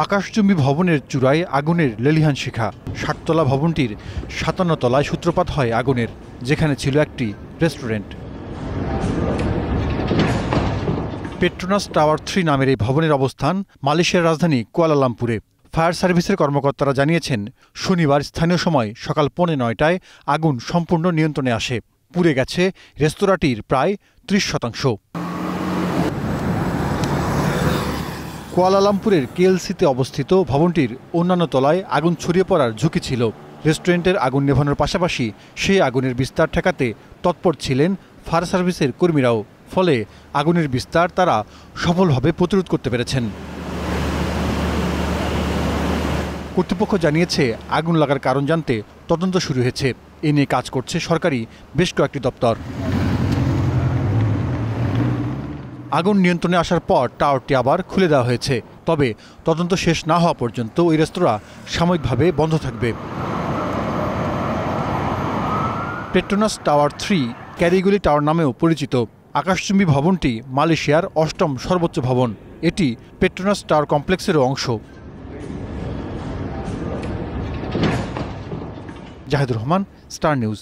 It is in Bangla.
আকাশচুম্বী ভবনের চূড়ায় আগুনের লেলিহান শিখা। ৬০ তলা ভবনটির ৫৭ তলায় সূত্রপাত হয় আগুনের, যেখানে ছিল একটি রেস্টুরেন্ট। পেট্রোনাস টাওয়ার ৩ নামের এই ভবনের অবস্থান মালয়েশিয়ার রাজধানী কুয়ালালামপুরে। ফায়ার সার্ভিসের কর্মকর্তারা জানিয়েছেন, শনিবার স্থানীয় সময় সকাল ৯:৩০টায় আগুন সম্পূর্ণ নিয়ন্ত্রণে আসে। পুড়ে গেছে রেস্তোরাঁটির প্রায় ৩০%। কুয়ালালামপুরের কেএলসিতে অবস্থিত ভবনটির অন্যান্য তলায় আগুন ছড়িয়ে পড়ার ঝুঁকি ছিল। রেস্টুরেন্টের আগুন নেভানোর পাশাপাশি সেই আগুনের বিস্তার ঠেকাতে তৎপর ছিলেন ফায়ার সার্ভিসের কর্মীরাও। ফলে আগুনের বিস্তার তারা সফলভাবে প্রতিরোধ করতে পেরেছেন। কর্তৃপক্ষ জানিয়েছে, আগুন লাগার কারণ জানতে তদন্ত শুরু হয়েছে। এ নিয়ে কাজ করছে সরকারি বেশ কয়েকটি দপ্তর। আগুন নিয়ন্ত্রণে আসার পর টাওয়ারটি আবার খুলে দেওয়া হয়েছে। তবে তদন্ত শেষ না হওয়া পর্যন্ত ওই রেস্তোরাঁ সাময়িকভাবে বন্ধ থাকবে। পেট্রোনাস টাওয়ার ৩ ক্যারিগুলি টাওয়ার নামেও পরিচিত। আকাশচুম্বী ভবনটি মালয়েশিয়ার ৮ম সর্বোচ্চ ভবন। এটি পেট্রোনাস টাওয়ার কমপ্লেক্সেরও অংশ। Jahidur Rahman, Star news.